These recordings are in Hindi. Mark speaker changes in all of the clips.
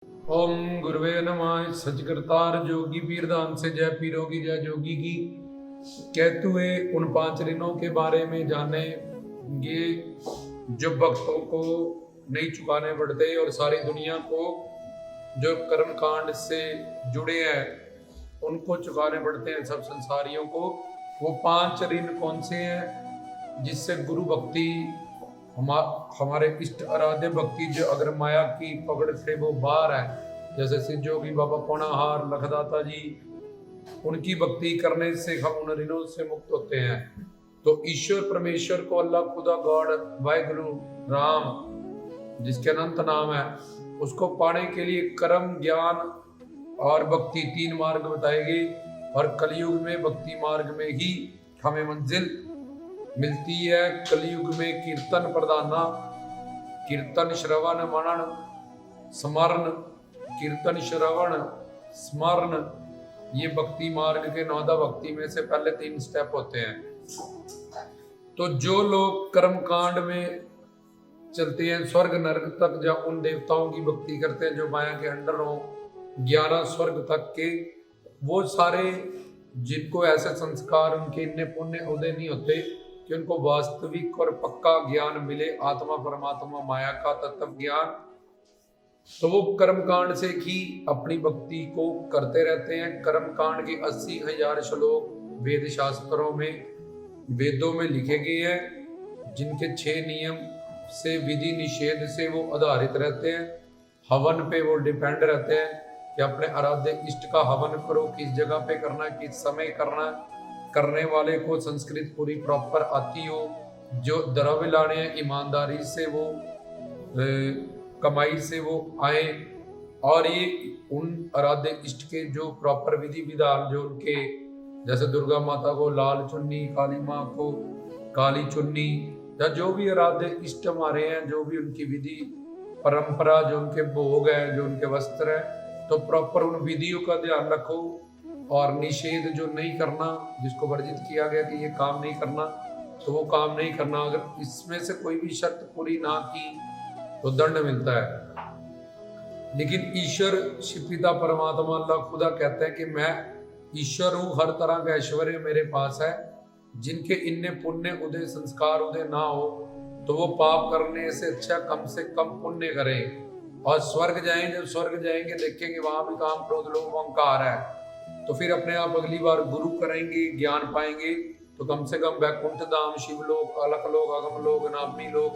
Speaker 1: ओम गुरुवे नमः। सच करतार जोगी पीर धाम से जय पीरों की जय जोगी की। कहते हुए उन पांच ऋणों के बारे में जाने, ये जो भक्तों को नहीं चुकाने पड़ते और सारी दुनिया को जो कर्म कांड से जुड़े हैं उनको चुकाने पड़ते हैं, सब संसारियों को। वो पांच ऋण कौन से हैं जिससे गुरु भक्ति हमारे इष्ट आराध्य भक्ति जो अगर माया की पकड़ से वो बाहर है, जैसे सिद्ध जोगी बाबा पौनाहार लखदाता जी, उनकी भक्ति करने से हम उन ऋणों से मुक्त होते हैं। तो ईश्वर परमेश्वर को, अल्लाह खुदा गॉड वाहिगुरु राम जिसके अनंत नाम है, उसको पाने के लिए कर्म ज्ञान और भक्ति तीन मार्ग बताए गए। और कलयुग में भक्ति मार्ग में ही हमें मंजिल मिलती है। कलयुग में कीर्तन प्रधाना, कीर्तन श्रवण मनन स्मरण, कीर्तन श्रवण स्मरण, ये भक्ति मार्ग के नौदा भक्ति में से पहले तीन स्टेप होते हैं। तो जो लोग कर्म कांड में चलते हैं, स्वर्ग नरक तक या उन देवताओं की भक्ति करते हैं जो माया के अंडर हो, 11 स्वर्ग तक के, वो सारे जिनको ऐसे संस्कार उनके इतने पुण्य उदय नहीं होते कि उनको वास्तविक और पक्का ज्ञान मिले, आत्मा परमात्मा माया का तत्व ज्ञान, तो वो कर्म कांड से ही अपनी भक्ति को करते रहते हैं। कर्म कांड के 80,000 श्लोक वेद शास्त्रों में, वेदों में लिखे गए हैं, जिनके 6 नियम से, विधि निषेध से वो आधारित रहते हैं। हवन पे वो डिपेंड रहते हैं कि अपने आराध्य इष्ट का हवन करो, किस जगह पे करना है, किस समय करना है, करने वाले को संस्कृत पूरी प्रॉपर आती हो, जो द्रव्य लाने हैं ईमानदारी से वो कमाई से वो आए, और ये उन आराध्य इष्ट के जो प्रॉपर विधि विधान जो उनके, जैसे दुर्गा माता को लाल चुन्नी, काली माँ को काली चुन्नी, या जो भी आराध्य इष्ट हमारे हैं, जो भी उनकी विधि परंपरा, जो उनके भोग है, जो उनके वस्त्र है, तो प्रॉपर उन विधियों का ध्यान रखो। और निषेध जो नहीं करना, जिसको वर्जित किया गया कि ये काम नहीं करना, तो वो काम नहीं करना। अगर इसमें से कोई भी शर्त पूरी ना की तो दंड मिलता है। लेकिन ईश्वर शिव पिता परमात्मा अल्लाह खुदा कहते हैं कि मैं ईश्वर हूँ, हर तरह का ऐश्वर्य मेरे पास है। जिनके इन्ने पुण्य उदय संस्कार उदय ना हो तो वो पाप करने से अच्छा कम से कम पुण्य करें और स्वर्ग जाएं। जब स्वर्ग जाएंगे देखेंगे वहां भी काम क्रोध लोभ अहंकार है, तो फिर अपने आप अगली बार गुरु करेंगे, ज्ञान पाएंगे, तो कम से कम वैकुंठ धाम, शिवलोक, अलख लोक, अगम लोक, नामी लोक,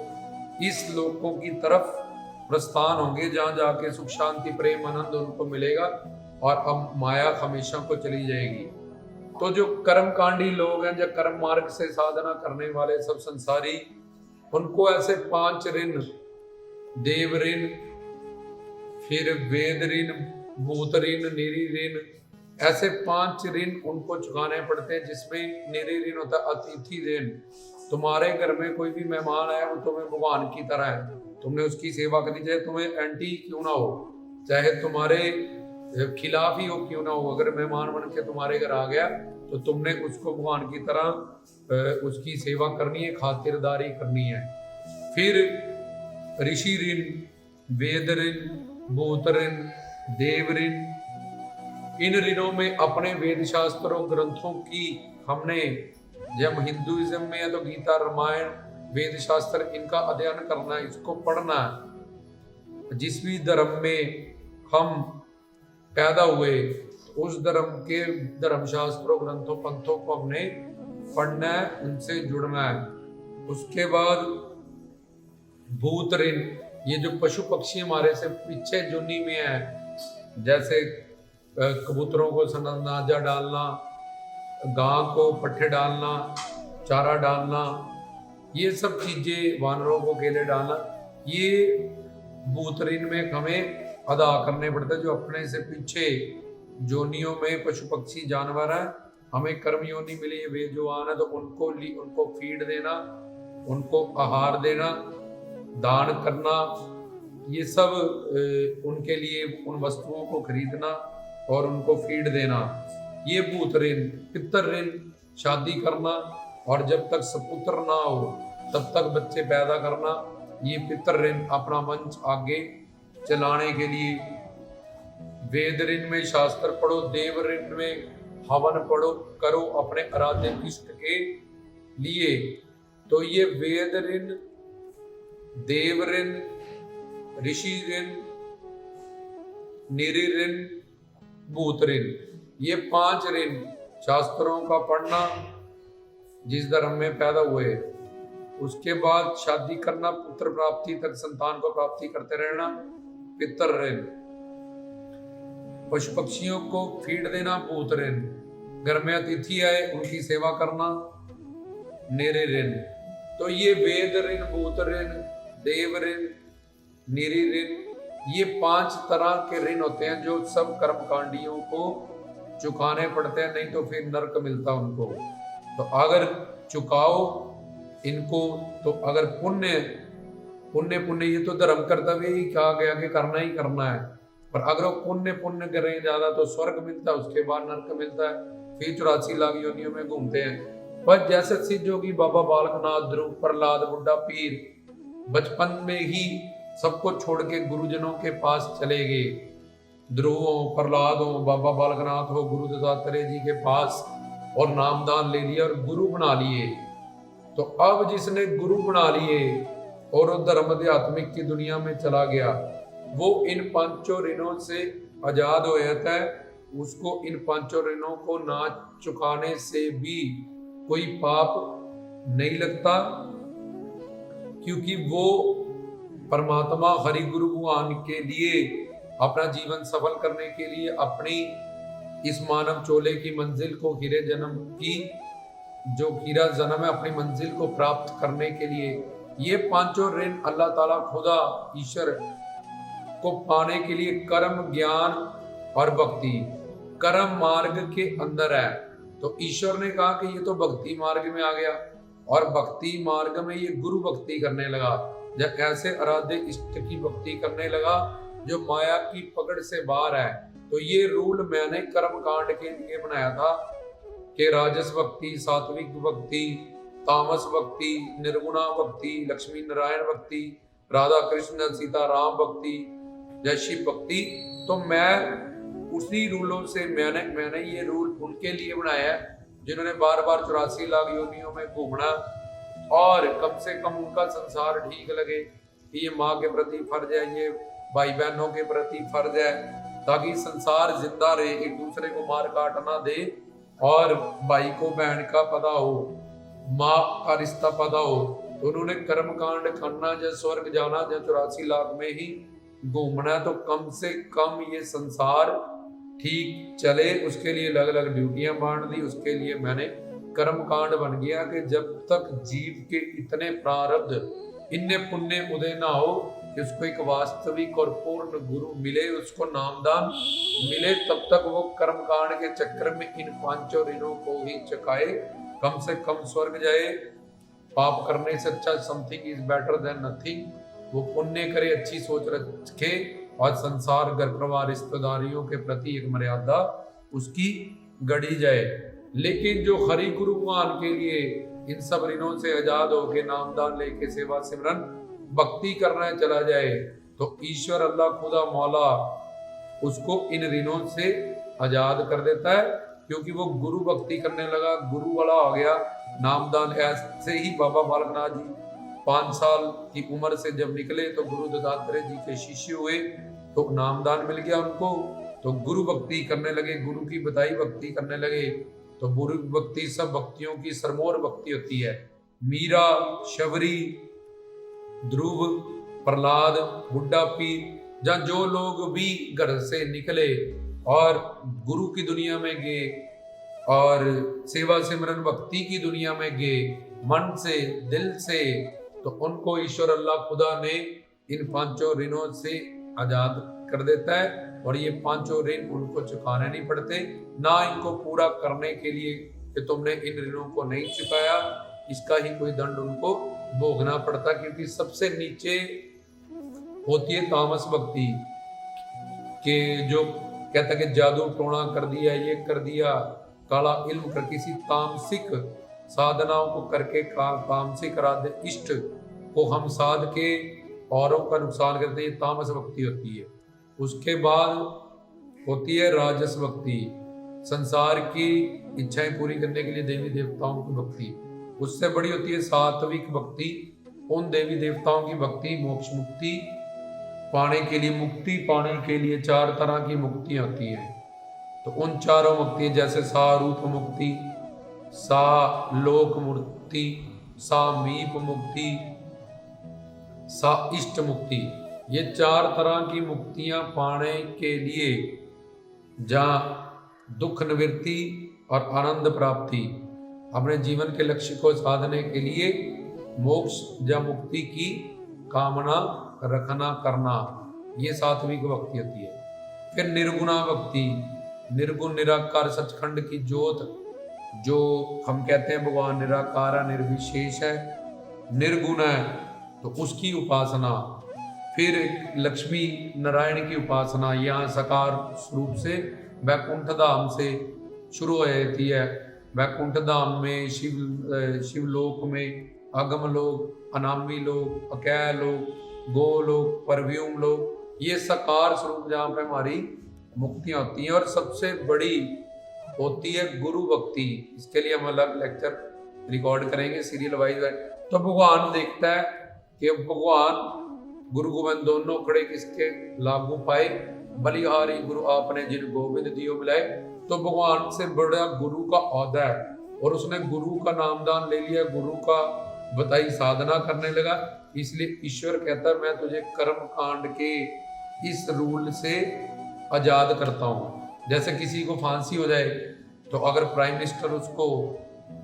Speaker 1: इस लोकों की तरफ प्रस्थान होंगे, जहां जाके सुख शांति प्रेम आनंद उनको मिलेगा और अब माया हमेशा को चली जाएगी। तो जो कर्म कांडी लोग हैं, जो कर्म मार्ग से साधना करने वाले सब संसारी, उनको ऐसे 5 ऋण, देव ऋण, फिर वेद ऋण, भूत ऋण, निरी ऋण, ऐसे 5 ऋण उनको चुकाने पड़ते हैं। जिसमें निरी ऋण होता है अतिथि ऋण। तुम्हारे घर में कोई भी मेहमान आया, वो तुम्हें भगवान की तरह है, तुमने उसकी सेवा करनी, चाहे तुम्हें एंटी क्यों ना हो, चाहे तुम्हारे खिलाफ ही हो क्यों ना हो, अगर मेहमान बन के तुम्हारे घर आ गया तो तुमने उसको भगवान की तरह उसकी सेवा करनी है, खातिरदारी करनी है। फिर ऋषि ऋण, वेद ऋण, भूत ऋण, देव ऋण, इन ऋणों में अपने वेद शास्त्रों ग्रंथों की हमने, जब हिंदुइज्म में है तो गीता रामायण वेद शास्त्र इनका अध्ययन करना है, इसको पढ़ना है। जिस भी धर्म में हम पैदा हुए उस धर्म के धर्म शास्त्रों ग्रंथों पंथों को हमने पढ़ना है, उनसे जुड़ना है। उसके बाद भूत ऋण, ये जो पशु पक्षी हमारे से पीछे जुनी में है, जैसे कबूतरों को सनाजा डालना, गां को पट्ठे डालना, चारा डालना, ये सब चीजें, वानरों को केले डालना, ये भूत ऋण में हमें अदा करने पड़ते हैं। जो अपने से पीछे जोनियों में पशु पक्षी जानवर है, हमें कर्म योनि मिली है, वे जो आना, तो उनको फीड देना, उनको आहार देना, दान करना, ये सब उनके लिए उन वस्तुओं को खरीदना और उनको फीड देना, ये भूत ऋण। पितर ऋण, शादी करना और जब तक सपुत्र ना हो तब तक बच्चे पैदा करना, ये पितर ऋण। अपना वंश आगे चलाने के लिए वेद ऋण में शास्त्र पढ़ो, देव ऋण में हवन पढ़ो करो अपने आराध्य इष्ट के लिए। तो ये वेद ऋण, देव ऋण, ऋषि ऋण, निरि ऋण, भूत ऋण, ये 5 ऋण शास्त्रों का पढ़ना जिस धर्म में पैदा हुए। उसके बाद शादी करना, पुत्र प्राप्ति तक संतान को प्राप्ति करते रहना, पितर ऋण। पशु पक्षियों को फीड देना, भूत ऋण। घर में अतिथि आए उनकी सेवा करना, निरि ऋण। तो ये वेद ऋण, भूत ऋण, देव ऋण, निरि ऋण, ये 5 तरह के ऋण होते हैं जो सब कर्मकांडियों को चुकाने पड़ते हैं, नहीं तो फिर नरक मिलता उनको। तो अगर चुकाओ इनको, तो अगर पुण्य पुण्य पुण्य, ये तो धर्म कर्तव्य ही कहा गया कि करना ही करना है, पर अगर वो पुण्य पुण्य करें ज्यादा तो स्वर्ग मिलता है, उसके बाद नरक मिलता है, फिर 84 लाख योनियों में घूमते हैं। पर जैसे सिद्ध योगी बाबा बालकनाथ, ध्रुव, प्रहलाद, बुड्ढा पीर बचपन में ही सबको छोड़ के गुरुजनों के पास चले गए। ध्रुव हो, प्रहलाद हो, बाबा बालकनाथ हो, गुरु दत्तात्रेय जी के पास, और नामदान ले लिया और गुरु बना लिए। तो अब जिसने गुरु बना लिए और वो धर्म आध्यात्मिक की दुनिया में चला गया, वो इन 5 ऋणों से आजाद हो जाता है। उसको इन 5 ऋणों को ना चुकाने से भी कोई पाप नहीं लगता, क्योंकि वो परमात्मा हरि गुरु भगवान के लिए अपना जीवन सफल करने के लिए अपनी इस मानव चोले की मंजिल को, हीरे जन्म की जो हीरा जन्म है, अपनी मंजिल को प्राप्त करने के लिए ये 5 ऋण अल्लाह ताला खुदा ईश्वर को पाने के लिए कर्म, ज्ञान और भक्ति, कर्म मार्ग के अंदर है। तो ईश्वर ने कहा कि ये तो भक्ति मार्ग में आ गया, और भक्ति मार्ग में ये गुरु भक्ति करने लगा, जब ऐसे आराध्य इष्ट की भक्ति करने लगा जो माया की पकड़ से बाहर है। तो ये रूल मैंने कर्म कांड के लिए बनाया था कि राजस भक्ति, सात्विक भक्ति, तामस भक्ति, निर्गुणा भक्ति, लक्ष्मी नारायण भक्ति, राधा कृष्ण सीता राम भक्ति, जय शिव भक्ति। तो मैं उसी रूलों से मैंने ये रूल उनके लिए बनाया है जिन्होंने बार बार 84 लाख योनियों में घूमना, और कम से कम उनका संसार ठीक लगे कि ये माँ के प्रति फर्ज है, ये भाई बहनों के प्रति फर्ज है, ताकि संसार जिंदा रहे, एक दूसरे को मार काट ना दे, और भाई को बहन का पता हो, माँ का रिश्ता पता हो। तो उन्होंने कर्म कांड करना, जब स्वर्ग जाना, जब 84 लाख में ही घूमना, तो कम से कम ये संसार ठीक चले, उसके लिए अलग अलग ड्यूटियां बांट दी। उसके लिए मैंने कर्म कांड बन गया कि जब तक जीव के इतने प्रारब्ध इन्ने पुण्य उदय ना हो कि उसको एक वास्तविक और पूर्ण गुरु मिले, उसको नामदान मिले, तब तक वो कर्म कांड के चक्कर में इन 5 ऋणों को ही चुकाए, कम से कम स्वर्ग जाए। पाप करने से अच्छा something is better than nothing. वो पुण्य करे, अच्छी सोच रखे, और संसार घर परिवार रिश्तेदारियों के प्रति एक मर्यादा उसकी गढ़ी जाए। लेकिन जो हरि गुरु भगवान के लिए इन सब ऋणों से आजाद होके नामदान लेके सेवा सिमरन भक्ति करना चला जाए, तो ईश्वर अल्लाह खुदा मौला उसको इन ऋणों से आजाद कर देता है, क्योंकि वो गुरु भक्ति करने लगा, गुरु वाला हो गया। नामदान ऐसे ही बाबा बालकनाथ जी 5 साल की उम्र से जब निकले तो गुरु दत्तात्रेय जी के शिष्य हुए, तो नामदान मिल गया उनको, तो गुरु भक्ति करने लगे, गुरु की बताई भक्ति करने लगे। तो गुरु भक्ति सब भक्तियों की सरमोर भक्ति होती है। मीरा, शबरी, ध्रुव, प्रहलाद, बुड्ढा पीर, जहाँ जो लोग भी घर से निकले और गुरु की दुनिया में गए और सेवा सिमरन भक्ति की दुनिया में गए, मन से, दिल से, तो उनको ईश्वर अल्लाह खुदा ने इन 5 ऋणों से आजाद कर देता है, और ये 5 ऋण उनको चुकाने नहीं पड़ते, ना इनको पूरा करने के लिए कि तुमने इन ऋणों को नहीं चुकाया, इसका ही कोई दंड उनको भोगना पड़ता। क्योंकि सबसे नीचे होती है तामस भक्ति के, जो कहता कि जादू टोना कर दिया, ये कर दिया, काला इल्म कर किसी तामसिक साधनाओं को करके तामसिक आराध्य इष्ट को हम साध के औरों का नुकसान करते हैं, तामस भक्ति होती है। उसके बाद होती है राजस भक्ति, संसार की इच्छाएं पूरी करने के लिए देवी देवताओं की भक्ति। उससे बड़ी होती है सात्विक भक्ति, उन देवी देवताओं की भक्ति मोक्ष मुक्ति पाने के लिए, मुक्ति पाने के लिए 4 तरह की मुक्ति होती है। तो उन चारों मुक्ति जैसे सारूप मुक्ति, सा लोक मुक्ति, सा मीप मुक्ति, सा इष्ट मुक्ति, ये 4 तरह की मुक्तियां पाने के लिए, जहाँ दुख निवृत्ति और आनंद प्राप्ति, अपने जीवन के लक्ष्य को साधने के लिए मोक्ष या मुक्ति की कामना रखना करना, ये सात्विक भक्ति होती है। फिर निर्गुणा भक्ति, निर्गुण निराकार सचखंड की ज्योत, जो हम कहते हैं भगवान निराकार है, निर्विशेष है, निर्गुण है, तो उसकी उपासना। फिर लक्ष्मी नारायण की उपासना, यहाँ साकार रूप से वैकुंठ धाम से शुरू हो जाती है। वैकुंठ धाम में शिवलोक में अगम लोक, अनामी लोक, अकैय लोक, गोलोक, परव्यूम लोक, ये साकार स्वरूप जहाँ पे हमारी मुक्तियाँ होती हैं। और सबसे बड़ी होती है गुरु भक्ति। इसके लिए हम अलग लेक्चर रिकॉर्ड करेंगे सीरियल वाइज। तो भगवान देखता है कि भगवान गुरु गोविंद दोनों खड़े किसके लागू पाए, बलिहारी गुरु आपने जिन गोविंद दियो मिलाए। तो भगवान से बड़ा गुरु का औहदा है, और उसने गुरु का नामदान ले लिया, गुरु का बताई साधना करने लगा। इसलिए ईश्वर कहता है मैं तुझे कर्म कांड के इस रूल से आजाद करता हूँ। जैसे किसी को फांसी हो जाए तो अगर प्राइम मिनिस्टर उसको,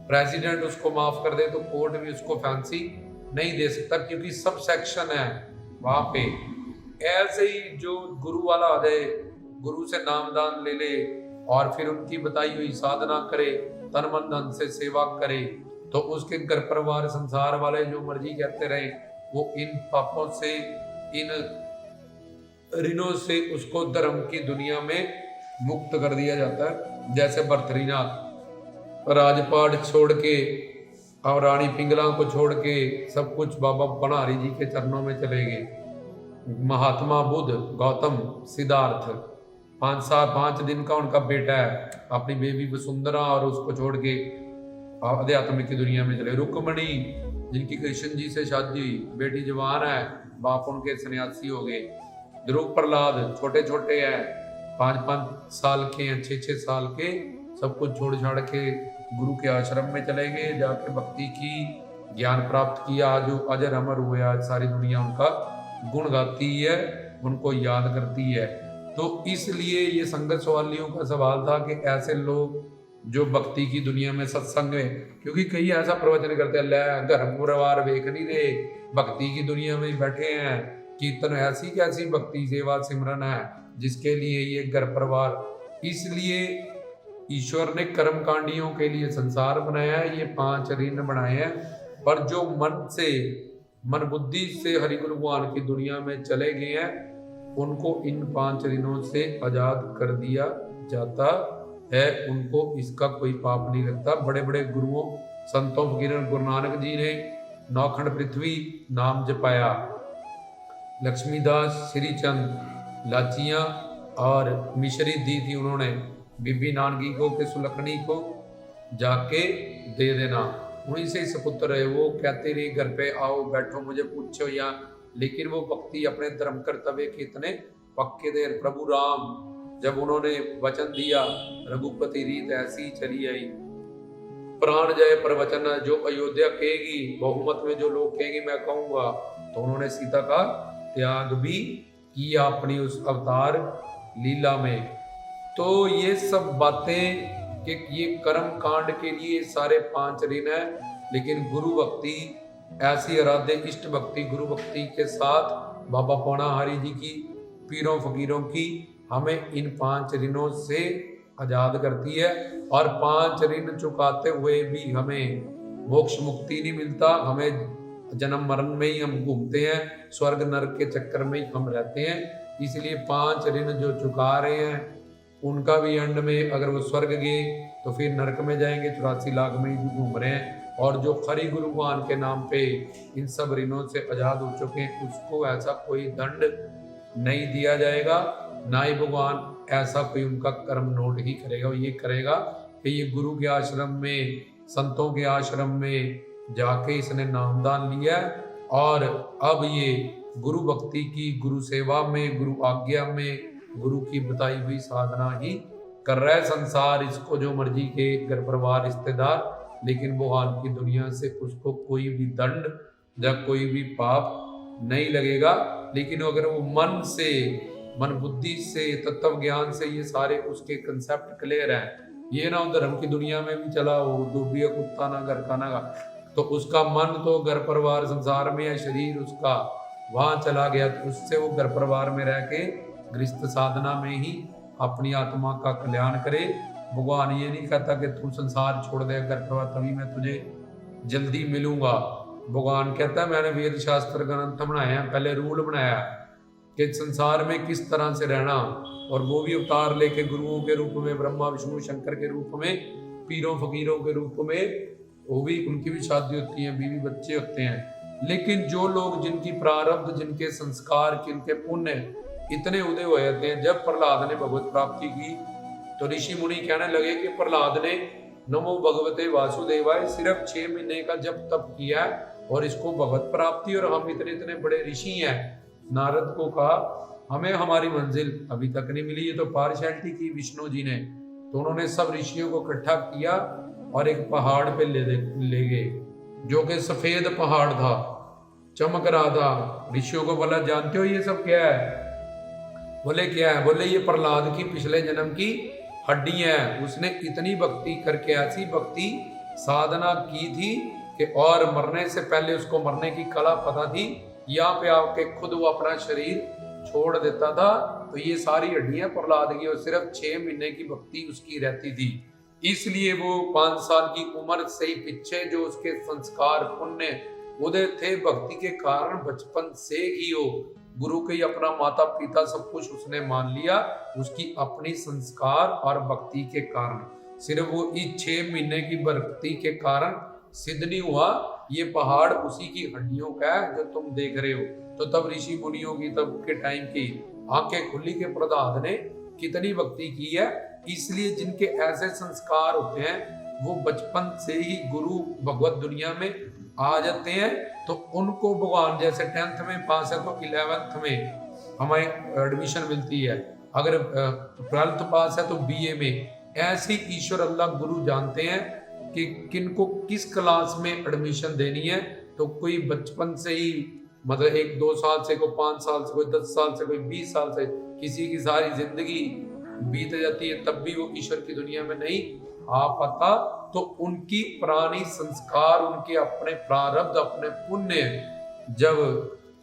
Speaker 1: प्रेसिडेंट उसको माफ कर दे तो कोर्ट भी उसको फांसी नहीं दे सकता, क्योंकि सब सेक्शन है वहां पे। ऐसे ही जो गुरु वाला आ जाए, गुरु से नामदान ले ले और फिर उनकी बताई हुई साधना करे, तन मन धन से सेवा करे, तो उसके घर परिवार संसार वाले जो मर्जी कहते रहे, वो इन पापों से, इन ऋणों से उसको धर्म की दुनिया में मुक्त कर दिया जाता है। जैसे भर्तृनाथ राजपाट छोड़ के और रानी पिंगला को छोड़ के सब कुछ बाबा बनहारी जी के चरणों में चले गए। महात्मा बुद्ध, गौतम, सिद्धार्थ, 5 दिन का उनका बेटा है, अपनी बेबी वसुंधरा और उसको छोड़ के अध्यात्म की दुनिया में चले। रुक्मणी जिनकी कृष्ण जी से शादी हुई, बेटी जवान है, बाप उनके सन्यासी हो गए। ध्रुव प्रहलाद छोटे छोटे हैं, 5 साल के हैं, 6 साल के, सब कुछ छोड़ छाड़ के गुरु के आश्रम में चले गए, जाके भक्ति की, ज्ञान प्राप्त किया। आज अजर अमर हुए, आज सारी दुनिया उनका गुण गाती है, उनको याद करती है। तो इसलिए ये संगत सवालियों का सवाल था कि ऐसे लोग जो भक्ति की दुनिया में सत्संग में, क्योंकि कई ऐसा प्रवचन करते हैं, ले घर परिवार वेख नहीं रहे, भक्ति की दुनिया में बैठे हैं, कीर्तन ऐसी कैसी भक्ति सेवा सिमरन है जिसके लिए ये घर परिवार। इसलिए ईश्वर ने कर्मकांडियों के लिए संसार बनाया है, ये 5 ऋण बनाए हैं। पर जो मन से, मन बुद्धि से हरि गुरु भगवान की दुनिया में चले गए हैं, उनको इन 5 ऋणों से आजाद कर दिया जाता है, उनको इसका कोई पाप नहीं लगता। बड़े बड़े गुरुओं संतों फकीरों, गुरु नानक जी ने 9 खंड पृथ्वी नाम जपाया, लक्ष्मीदास, श्रीचंद, लाचियां और मिश्री दी थी उन्होंने बीबी नानकी को कि सुलखनी को जाके दे देना। उन्हीं से सपुत्र है। वो कहते रहे घर पे आओ बैठो मुझे पूछो या, लेकिन वो भक्ति अपने धर्म कर्तव्य के इतने पक्के थे। प्रभु राम जब उन्होंने वचन दिया, रघुपति रीत ऐसी चली आई, प्राण जाए पर वचन, जो अयोध्या कहेगी, बहुमत में जो लोग कहेंगे मैं कहूंगा, तो उन्होंने सीता का त्याग भी किया अपनी उस अवतार लीला में। तो ये सब बातें कि ये कर्म कांड के लिए सारे 5 ऋण है, लेकिन गुरु भक्ति ऐसी आराध्य इष्ट भक्ति, गुरु भक्ति के साथ बाबा पौनाहारी जी की, पीरों फकीरों की, हमें इन 5 ऋणों से आजाद करती है। और 5 ऋण चुकाते हुए भी हमें मोक्ष मुक्ति नहीं मिलता, हमें जन्म मरण में ही हम घूमते हैं, स्वर्ग नरक के चक्कर में ही हम रहते हैं। इसलिए 5 ऋण जो चुका रहे हैं, उनका भी एंड में अगर वो स्वर्ग गए तो फिर नरक में जाएंगे, 84 लाख में ही घूम रहे हैं। और जो खरी गुरु भगवान के नाम पे इन सब ऋणों से आजाद हो चुके हैं, उसको ऐसा कोई दंड नहीं दिया जाएगा। ना ही भगवान ऐसा कोई उनका कर्म नोट ही करेगा। वो ये करेगा कि ये गुरु के आश्रम में, संतों के आश्रम में जाके इसने नामदान लिया और अब ये गुरु भक्ति की, गुरु सेवा में, गुरु आज्ञा में, गुरु की बताई हुई साधना ही कर रहा है। संसार इसको जो मर्जी के घर परिवार रिश्तेदार, लेकिन भगवान की दुनिया से उसको कोई भी दंड या कोई भी पाप नहीं लगेगा। लेकिन अगर वो मन से, मन बुद्धि से, तत्व ज्ञान से ये सारे उसके कंसेप्ट क्लियर हैं, ये ना धर्म की दुनिया में भी चला हो, डूबिया कुत्ता ना घर का ना, तो उसका मन तो घर परिवार संसार में है, शरीर उसका वहां चला गया, तो उससे वो घर परिवार में रह के गृहस्थ साधना में ही अपनी आत्मा का कल्याण करे। भगवान ये नहीं कहता कि तू संसार छोड़ दे घर परिवार तभी मैं तुझे जल्दी मिलूंगा। भगवान कहता है मैंने वेद शास्त्र ग्रंथ बनाए हैं, पहले रूल बनाया कि संसार में किस तरह से रहना, और वो भी अवतार लेके गुरुओं के रूप में, ब्रह्मा विष्णु शंकर के रूप में, पीरों फकीरों के रूप में, वो भी उनकी भी शादी होती है, बीवी बच्चे होते हैं। लेकिन जो लोग जिनकी प्रारब्ध, जिनके संस्कार, जिनके पुण्य इतने उदय हो जाते हैं, जब प्रहलाद ने भगवत प्राप्ति की तो ऋषि मुनि कहने लगे कि प्रहलाद ने नमो भगवते वासुदेवाय सिर्फ 6 महीने का जब तप किया और इसको भगवत प्राप्ति, और हम इतने इतने बड़े ऋषि हैं। नारद को कहा हमें हमारी मंजिल अभी तक नहीं मिली, ये तो पार्शियलिटी की विष्णु जी ने। तो उन्होंने सब ऋषियों को इकट्ठा किया और एक पहाड़ पे ले गए, जो कि सफेद पहाड़ था, चमक रहा था। ऋषियों को बोला जानते हो ये सब क्या है? बोले क्या है? बोले ये प्रहलाद की पिछले जन्म की हड्डियां हैं। उसने इतनी भक्ति करके, ऐसी भक्ति साधना की थी कि और मरने से पहले उसको मरने की कला पता थी। यहाँ पे आके खुद वो अपना शरीर छोड़ देता था। तो ये सारी हड्डियां प्रहलाद की, और सिर्फ 6 महीने की भक्ति उसकी रहती थी। इसलिए वो 5 साल की उम्र से ही पीछे जो उसके संस्कार पुण्य उदय थे भक्ति के कारण, बचपन से ही हो गुरु के ही अपना माता पिता सब कुछ उसने मान लिया, उसकी अपनी संस्कार और भक्ति के कारण। सिर्फ वो इस 6 महीने की भक्ति के कारण सिद्ध नहीं हुआ। ये पहाड़ उसी की हड्डियों का है जो तुम देख रहे हो। तो तब ऋषि मुनियों की, तब के टाइम की आंखें खुली के प्रहलाद ने कितनी भक्ति की है। इसलिए जिनके ऐसे संस्कार होते हैं वो बचपन से ही गुरु भगवत दुनिया में आ जाते हैं। तो उनको भगवान जैसे 10th में पास है तो 11th में हमें एडमिशन मिलती है, अगर 12th पास है तो BA में। ऐसे ईश्वर अल्लाह गुरु जानते हैं कि किनको किस क्लास में एडमिशन देनी है। तो कोई बचपन से ही, मतलब 1-2 साल से, कोई 5 साल से, कोई 10 साल से, कोई 20 साल से, किसी की सारी जिंदगी बीत जाती है तब भी वो ईश्वर की दुनिया में नहीं आ पाता। तो उनकी पुरानी संस्कार, उनके अपने प्रारब्ध, अपने पुण्य जब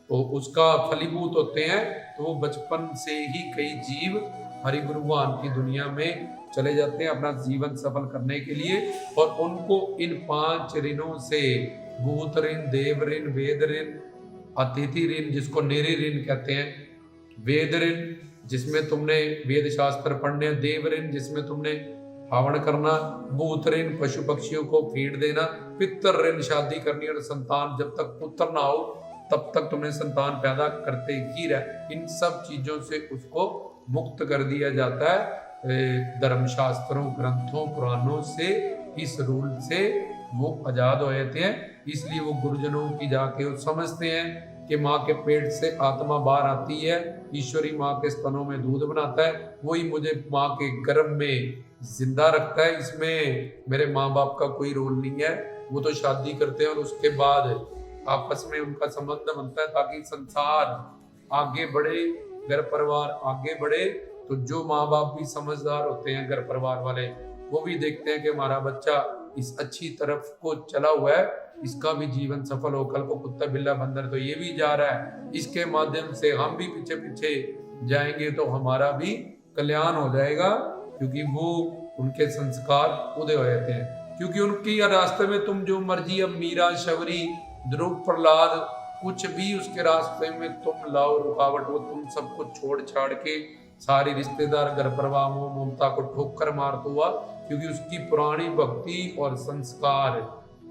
Speaker 1: उसका फलीभूत होते हैं तो वो बचपन से ही कई जीव हरि गुरु भगवान की दुनिया में चले जाते हैं अपना जीवन सफल करने के लिए। और उनको इन 5 ऋणों से, भूत ऋण, देव ऋण, वेद ऋण, अतिथि ऋण जिसको नेरी ऋण कहते हैं, वेद ऋण जिसमें तुमने वेद शास्त्र पढ़ने, देव ऋण जिसमें तुमने हवन करना, भूत ऋण पशु पक्षियों को फीड देना, पितर ऋण शादी करनी और संतान जब तक पुत्र ना हो तब तक तुम्हें संतान पैदा करते ही रहे। इन सब चीजों से उसको मुक्त कर दिया जाता है धर्मशास्त्रों, ग्रंथों, पुराणों से। इस रूल से वो आजाद हो जाते हैं। इसलिए वो गुरुजनों की जाके वो समझते हैं कि माँ के पेट से आत्मा बाहर आती है, ईश्वरी माँ के स्तनों में दूध बनाता है, वही मुझे माँ के गर्भ में जिंदा रखता है। इसमें मेरे माँ बाप का कोई रोल नहीं है। वो तो शादी करते हैं और उसके बाद आपस में उनका संबंध बनता है ताकि संसार आगे बढ़े, घर परिवार आगे बढ़े। तो जो माँ बाप भी समझदार होते हैं, घर परिवार वाले, वो भी देखते हैं कि हमारा बच्चा इस अच्छी तरफ को चला हुआ है, इसका भी जीवन सफल हो। कल को कुत्ता बिल्ला बंदर तो ये भी जा रहा है, इसके माध्यम से हम भी पीछे पीछे जाएंगे तो हमारा भी कल्याण हो जाएगा। क्योंकि वो उनके संस्कार उदय हो जाते हैं। क्योंकि उनकी रास्ते में तुम जो मर्जी, अब मीरा, शबरी, ध्रुव, प्रहलाद, कुछ भी उसके रास्ते में तुम लाओ रुकावट, वो तुम सबको छोड़ छाड़ के सारे रिश्तेदार, घर परिवार, मोह ममता को ठोकर मारता हुआ, क्योंकि उसकी पुरानी भक्ति और संस्कार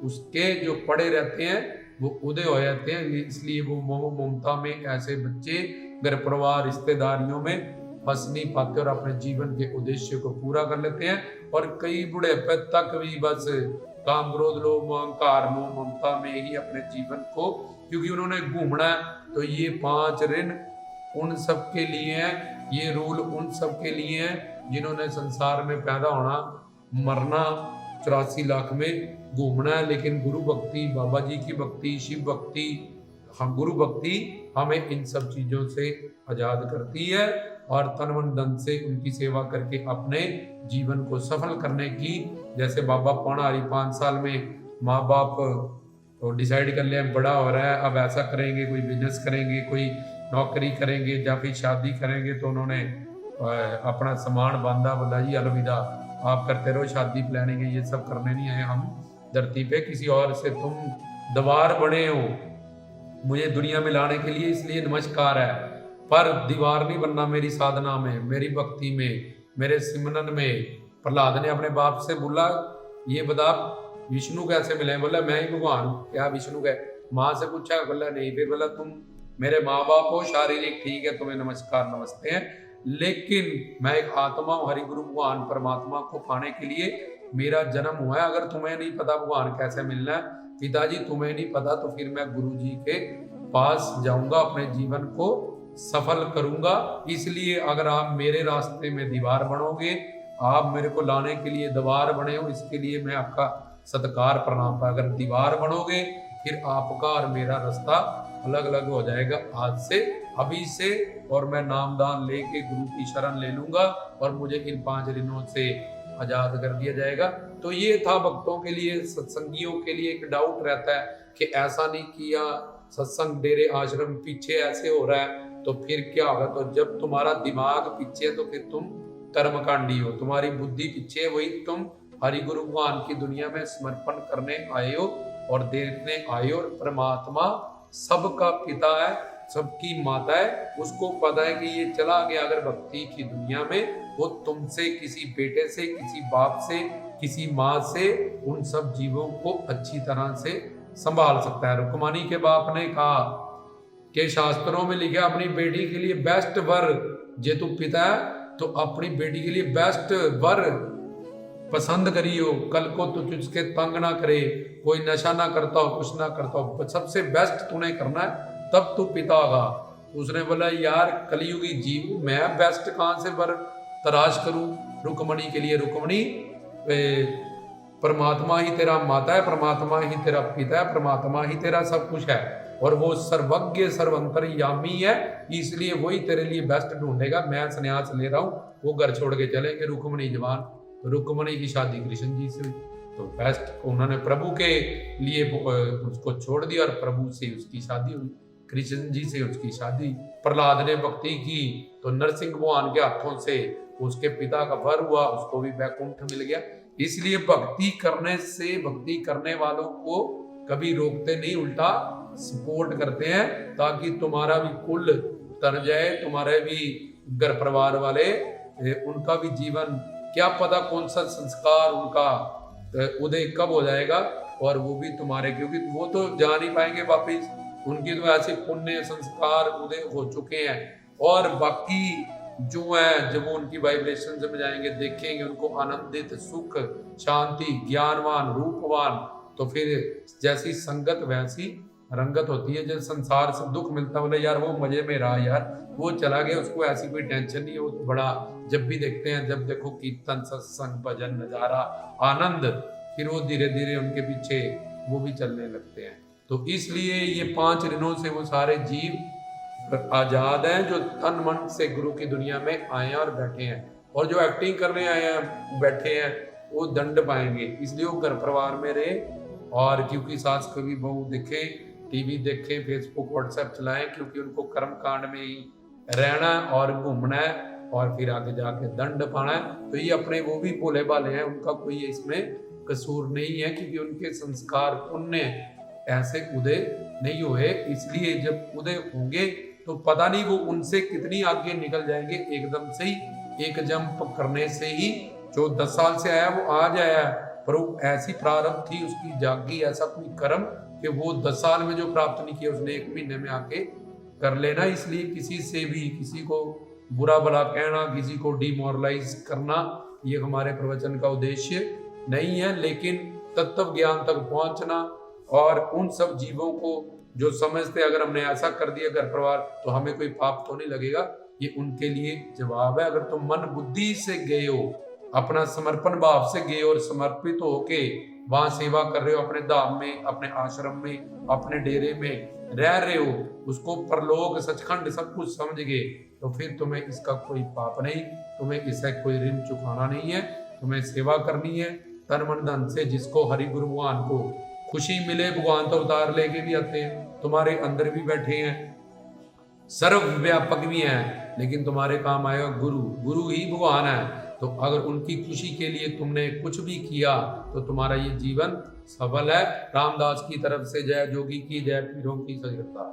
Speaker 1: उसके जो पड़े रहते हैं वो उदय हो जाते हैं। इसलिए वो मोह ममता में ऐसे बच्चे घर परिवार रिश्तेदारियों में फंस नहीं पाते और अपने जीवन के उद्देश्य को पूरा कर लेते हैं। और कई बुढ़ापे तक भी बस काम क्रोध लोभ मोह अहंकार मोह ममता में ही अपने जीवन को, क्योंकि उन्होंने घूमना है। तो ये 5 ऋण उन सब के लिए हैं, ये रूल उन सब के लिए हैं जिन्होंने संसार में पैदा होना, मरना, 84 लाख में घूमना है। लेकिन गुरु भक्ति, बाबा जी की भक्ति, शिव भक्ति, हम गुरु भक्ति हमें इन सब चीजों से आजाद करती है और तन मन धन से उनकी सेवा करके अपने जीवन को सफल करने की, जैसे बाबा पौणारी 5 साल में माँ बाप तो डिसाइड कर लिया बड़ा हो रहा है, अब ऐसा करेंगे, कोई बिजनेस करेंगे, कोई नौकरी करेंगे या फिर शादी करेंगे। तो उन्होंने अपना सामान बांधा, बोला जी अलविदा, आप करते रहो शादी प्लानिंग, ये सब करने नहीं आए हम धरती पे, किसी और से तुम दीवार बने हो मुझे दुनिया में लाने के लिए, इसलिए नमस्कार है। पर दीवार नहीं बनना मेरी साधना में, मेरी भक्ति में, मेरे सिमरन में। प्रहलाद ने अपने बाप से बोला ये बता विष्णु कैसे मिले? बोला मैं ही भगवान हूँ। क्या विष्णु के? माँ से पूछा? बोला नहीं। फिर बोला तुम मेरे माँ बाप हो, शारीरिक ठीक है, तुम्हें नमस्कार नमस्ते हैं, लेकिन मैं एक आत्मा हूँ, हरि गुरु भगवान परमात्मा को पाने के लिए मेरा जन्म हुआ है। अगर तुम्हें नहीं पता भगवान कैसे मिलना है, पिताजी तुम्हें नहीं पता, तो फिर मैं गुरु जी के पास जाऊंगा, अपने जीवन को सफल करूंगा। इसलिए अगर आप मेरे रास्ते में दीवार बनोगे, आप मेरे को लाने के लिए दीवार बने हो, इसके लिए मैं आपका सत्कार प्रणाम पर। अगर दीवार बनोगे फिर आपका और मेरा रास्ता अलग अलग हो जाएगा आज से, अभी से। और मैं नामदान लेके गुरु की शरण ले लूंगा और मुझे इन 5 ऋणों से आजाद कर दिया जाएगा। तो ये था भक्तों के लिए, सत्संगियों के लिए एक डाउट रहता है कि ऐसा नहीं किया, सत्संग डेरे आश्रम पीछे ऐसे हो रहा है तो फिर क्या होगा? तो जब तुम्हारा दिमाग पीछे है तो फिर तुम कर्मकांडी हो, तुम्हारी बुद्धि पीछे है, वही तुम हरि गुरु भगवान की दुनिया में समर्पण करने आए हो और देखने आए हो। परमात्मा सबका पिता है, सबकी माता है, उसको पता है कि ये चला गया अगर भक्ति की दुनिया में, वो तुमसे, किसी बेटे से, किसी बाप से, किसी माँ से, उन सब जीवों को अच्छी तरह से संभाल सकता है। रुक्मणी के बाप ने कहा कि शास्त्रों में लिखा अपनी बेटी के लिए बेस्ट वर, जे तू पिता है तो अपनी बेटी के लिए बेस्ट वर पसंद करियो, कल को तू तुझके तंग ना करे, कोई नशा ना करता हो, कुछ ना करता हो, सबसे बेस्ट तूने करना है, तब तू पिता होगा। उसने बोला यार कलयुगी जीव, मैं बेस्ट कहां से वर तलाश करूं रुक्मणी के लिए? रुक्मणी परमात्मा ही तेरा माता है, परमात्मा ही तेरा पिता है, परमात्मा ही तेरा सब कुछ है और वो सर्वज्ञ सर्वंतरयामी है, इसलिए वही तेरे लिए बेस्ट ढूंढेगा। मैं संन्यास ले रहा हूँ, वो घर छोड़ के चलेंगे। रुक्मणी जवान, तो रुक्मणी की शादी कृष्ण जी से हुई, तो बेस्ट उन्होंने प्रभु के लिए उसको छोड़ दिया और प्रभु से उसकी शादी हुई, कृष्ण जी से उसकी शादी। प्रहलाद ने भक्ति की तो नरसिंह भगवान के हाथों से उसके पिता का वर हुआ, उसको भी वैकुंठ मिल गया। इसलिए भक्ति करने से, भक्ति करने वालों को कभी रोकते नहीं, उल्टा सपोर्ट करते हैं ताकि तुम्हारा भी कुल तर जाए, तुम्हारे भी घर परिवार वाले, उनका भी जीवन, क्या पता कौन सा संस्कार उनका उदय कब हो जाएगा और वो भी तुम्हारे, क्योंकि वो तो जा नहीं पाएंगे वापिस, उनकी तो ऐसे पुण्य संस्कार उदय हो चुके हैं। और बाकी जो है जब वो उनकी वाइब्रेशन में जाएंगे, देखेंगे उनको आनंदित, सुख, शांति, ज्ञानवान, रूपवान, तो फिर जैसी संगत वैसी रंगत होती है। जब संसार से दुख मिलता बोले यार वो मजे में रहा यार, वो चला गया, उसको ऐसी कोई टेंशन नहीं है, वो तो बड़ा, जब भी देखते हैं, जब देखो कीर्तन सत्संग भजन नजारा आनंद, फिर वो धीरे धीरे उनके पीछे वो भी चलने लगते हैं। तो इसलिए ये 5 ऋणों से वो सारे जीव आजाद हैं जो तन मन से गुरु की दुनिया में आए हैं और बैठे हैं, और जो एक्टिंग करने आए हैं बैठे हैं वो दंड पाएंगे। इसलिए वो घर परिवार में रहे, और क्योंकि सास कभी बहू देखे, टीवी देखें, फेसबुक व्हाट्सएप चलाएं, क्योंकि उनको कर्म कांड में ही रहना है और घूमना है और फिर आगे जाके दंड पाना है। तो ये अपने वो भी भोले भाले हैं, उनका कोई इसमें कसूर नहीं है, क्योंकि उनके संस्कार पुण्य ऐसे उदय नहीं हुए। इसलिए जब उदय होंगे तो पता नहीं वो उनसे कितनी आगे निकल जाएंगे, एकदम से ही एक जंप करने से ही। जो 10 साल से आया वो आज आया, पर वो ऐसी प्रारब्ध थी उसकी जागी, ऐसा कोई कर्म कि वो 10 साल में जो प्राप्त नहीं किया उसने 1 महीने में आके कर लेना। इसलिए किसी से भी, किसी को बुरा भला कहना, किसी को डिमोरलाइज करना, ये हमारे प्रवचन का उद्देश्य नहीं है। लेकिन तत्व ज्ञान तक पहुंचना और उन सब जीवों को जो समझते अगर हमने ऐसा कर दिया घर परिवार तो हमें कोई पाप तो नहीं लगेगा, ये उनके लिए जवाब है। अगर तुम मन बुद्धि से गए हो, अपना समर्पण भाव से गए और समर्पित होके वहां सेवा कर रहे हो, अपने धाम में, अपने आश्रम में, अपने डेरे में रह रहे हो, उसको परलोक सचखंड सब कुछ समझ गए, तो फिर तुम्हें इसका कोई पाप नहीं, तुम्हें इससे कोई ऋण चुकाना नहीं है। तुम्हें सेवा करनी है तन मन धन से। जिसको हरि गुरु भगवान को खुशी मिले, भगवान तो अवतार लेके भी आते हैं, तुम्हारे अंदर भी बैठे हैं, सर्वव्यापक भी हैं, लेकिन तुम्हारे काम आएगा गुरु। गुरु ही भगवान है। तो अगर उनकी खुशी के लिए तुमने कुछ भी किया तो तुम्हारा ये जीवन सफल है। रामदास की तरफ से जय, जोगी की जय, पीरों की सजगता।